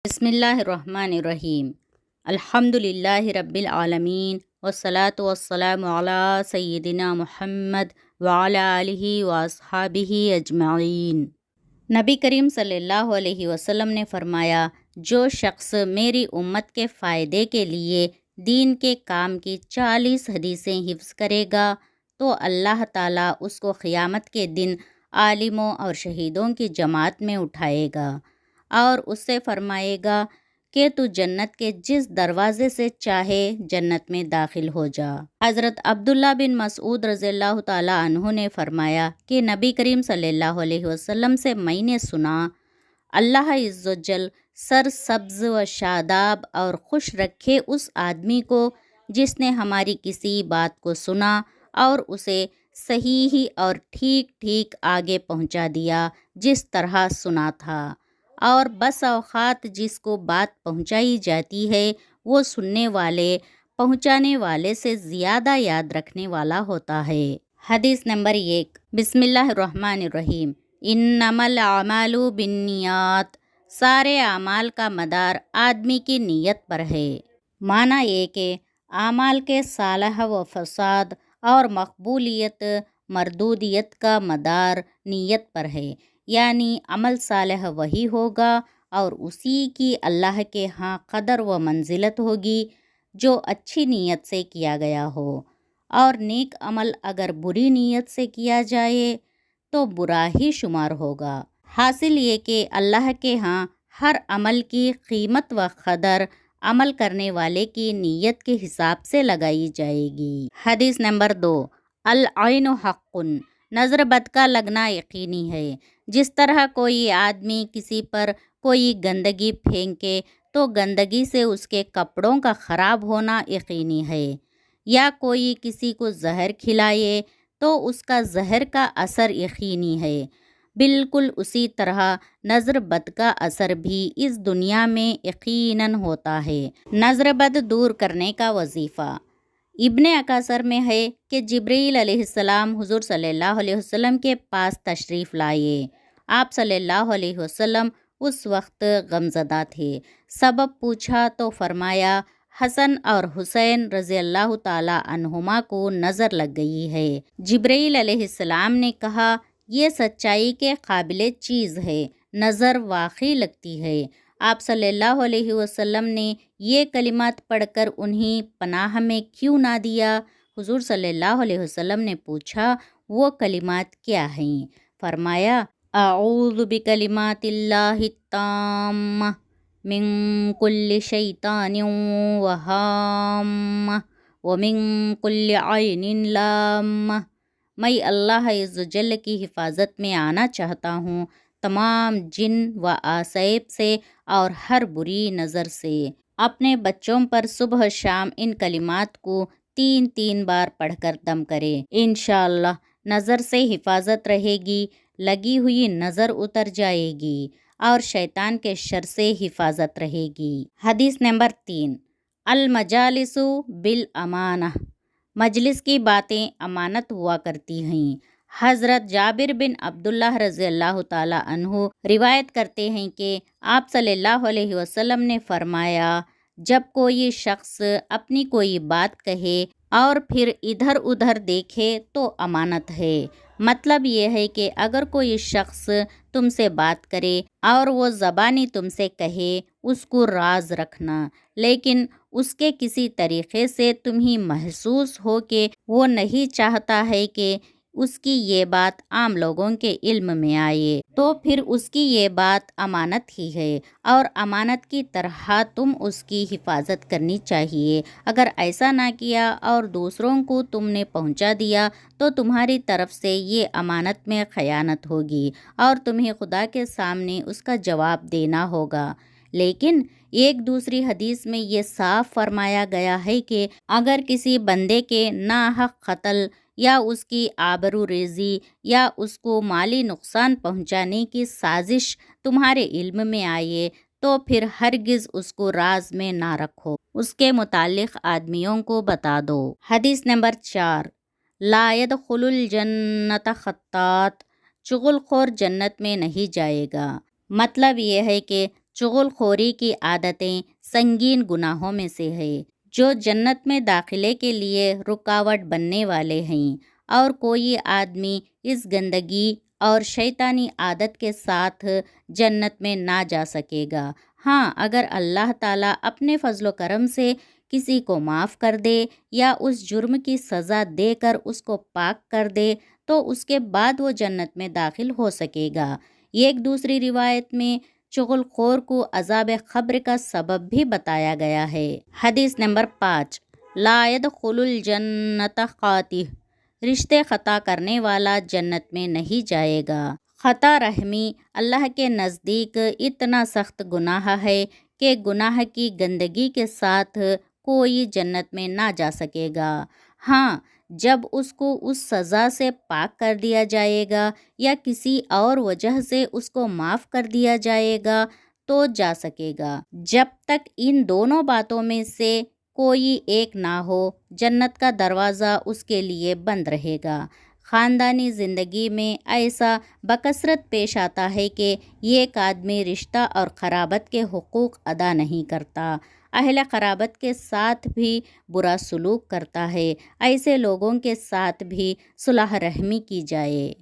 بسم اللہ الرحمن الرحیم۔ الحمد للہ رب العالمین والصلاة والسلام علی سیدنا محمد وعلی آلہ واصحابہ اجمعین۔ نبی کریم صلی اللہ علیہ وسلم نے فرمایا، جو شخص میری امت کے فائدے کے لیے دین کے کام کی 40 حدیثیں حفظ کرے گا تو اللہ تعالیٰ اس کو قیامت کے دن عالموں اور شہیدوں کی جماعت میں اٹھائے گا اور اس سے فرمائے گا کہ تو جنت کے جس دروازے سے چاہے جنت میں داخل ہو جا۔ حضرت عبداللہ بن مسعود رضی اللہ تعالیٰ عنہ نے فرمایا کہ نبی کریم صلی اللہ علیہ وسلم سے میں نے سنا، اللہ عز و جل سر سبز و شاداب اور خوش رکھے اس آدمی کو جس نے ہماری کسی بات کو سنا اور اسے صحیح اور ٹھیک ٹھیک آگے پہنچا دیا جس طرح سنا تھا، اور بس اوقات جس کو بات پہنچائی جاتی ہے وہ سننے والے پہنچانے والے سے زیادہ یاد رکھنے والا ہوتا ہے۔ حدیث نمبر 1۔ بسم اللہ الرحمن الرحیم۔ انما الاعمال بالنیات، سارے اعمال کا مدار آدمی کی نیت پر ہے۔ معنی یہ کہ اعمال کے صالح و فساد اور مقبولیت مردودیت کا مدار نیت پر ہے، یعنی عمل صالح وہی ہوگا اور اسی کی اللہ کے ہاں قدر و منزلت ہوگی جو اچھی نیت سے کیا گیا ہو، اور نیک عمل اگر بری نیت سے کیا جائے تو برا ہی شمار ہوگا۔ حاصل یہ کہ اللہ کے ہاں ہر عمل کی قیمت و قدر عمل کرنے والے کی نیت کے حساب سے لگائی جائے گی۔ حدیث نمبر 2۔ العین حق، نظر بد کا لگنا یقینی ہے۔ جس طرح کوئی آدمی کسی پر کوئی گندگی پھینکے تو گندگی سے اس کے کپڑوں کا خراب ہونا یقینی ہے، یا کوئی کسی کو زہر کھلائے تو اس کا زہر کا اثر یقینی ہے، بالکل اسی طرح نظر بد کا اثر بھی اس دنیا میں یقیناً ہوتا ہے۔ نظر بد دور کرنے کا وظیفہ ابن عکاثر میں ہے کہ جبرائیل علیہ السلام حضور صلی اللہ علیہ وسلم کے پاس تشریف لائے۔ آپ صلی اللہ علیہ وسلم اس وقت غمزدہ تھے۔ سبب پوچھا تو فرمایا، حسن اور حسین رضی اللہ تعالی عنہما کو نظر لگ گئی ہے۔ جبرائیل علیہ السلام نے کہا، یہ سچائی کے قابل چیز ہے، نظر واقعی لگتی ہے۔ آپ صلی اللہ علیہ وسلم نے یہ کلمات پڑھ کر انہیں پناہ میں کیوں نہ دیا؟ حضور صلی اللہ علیہ وسلم نے پوچھا، وہ کلمات کیا ہیں؟ فرمایا، اعوذ بکلمات اللہ التامہ من کل شیطان وہامہ ومن کل عین لامہ۔ میں اللہ عز و جل کی حفاظت میں آنا چاہتا ہوں، تمام جن و آسیب سے اور ہر بری نظر سے۔ اپنے بچوں پر صبح شام ان کلمات کو 3 بار پڑھ کر دم کرے، انشاءاللہ نظر سے حفاظت رہے گی، لگی ہوئی نظر اتر جائے گی اور شیطان کے شر سے حفاظت رہے گی۔ حدیث نمبر 3۔ المجالس بالامانہ، مجلس کی باتیں امانت ہوا کرتی ہیں۔ حضرت جابر بن عبداللہ رضی اللہ تعالی عنہ روایت کرتے ہیں کہ آپ صلی اللہ علیہ وسلم نے فرمایا، جب کوئی شخص اپنی کوئی بات کہے اور پھر ادھر ادھر دیکھے تو امانت ہے۔ مطلب یہ ہے کہ اگر کوئی شخص تم سے بات کرے اور وہ زبانی تم سے کہے، اس کو راز رکھنا، لیکن اس کے کسی طریقے سے تمہیں محسوس ہو کہ وہ نہیں چاہتا ہے کہ اس کی یہ بات عام لوگوں کے علم میں آئے، تو پھر اس کی یہ بات امانت ہی ہے اور امانت کی طرح تم اس کی حفاظت کرنی چاہیے۔ اگر ایسا نہ کیا اور دوسروں کو تم نے پہنچا دیا تو تمہاری طرف سے یہ امانت میں خیانت ہوگی اور تمہیں خدا کے سامنے اس کا جواب دینا ہوگا۔ لیکن ایک دوسری حدیث میں یہ صاف فرمایا گیا ہے کہ اگر کسی بندے کے ناحق قتل یا اس کی آبرو ریزی یا اس کو مالی نقصان پہنچانے کی سازش تمہارے علم میں آئے تو پھر ہرگز اس کو راز میں نہ رکھو، اس کے متعلق آدمیوں کو بتا دو۔ حدیث نمبر 4۔ لا يدخل الجنت خطات، چغل خور جنت میں نہیں جائے گا۔ مطلب یہ ہے کہ چغل خوری کی عادتیں سنگین گناہوں میں سے ہے جو جنت میں داخلے کے لیے رکاوٹ بننے والے ہیں، اور کوئی آدمی اس گندگی اور شیطانی عادت کے ساتھ جنت میں نہ جا سکے گا۔ ہاں، اگر اللہ تعالیٰ اپنے فضل و کرم سے کسی کو معاف کر دے یا اس جرم کی سزا دے کر اس کو پاک کر دے تو اس کے بعد وہ جنت میں داخل ہو سکے گا۔ ایک دوسری روایت میں چغل خور کو عذاب قبر کا سبب بھی بتایا گیا ہے۔ حدیث نمبر 5، لا يدخل الجنت قاطع، رشتے قطع کرنے والا جنت میں نہیں جائے گا۔ خطا رحمی اللہ کے نزدیک اتنا سخت گناہ ہے کہ گناہ کی گندگی کے ساتھ کوئی جنت میں نہ جا سکے گا۔ ہاں، جب اس کو اس سزا سے پاک کر دیا جائے گا یا کسی اور وجہ سے اس کو معاف کر دیا جائے گا تو جا سکے گا۔ جب تک ان دونوں باتوں میں سے کوئی ایک نہ ہو، جنت کا دروازہ اس کے لیے بند رہے گا۔ خاندانی زندگی میں ایسا بکثرت پیش آتا ہے کہ ایک آدمی رشتہ اور قرابت کے حقوق ادا نہیں کرتا، اہل قرابت کے ساتھ بھی برا سلوک کرتا ہے۔ ایسے لوگوں کے ساتھ بھی صلح رحمی کی جائے۔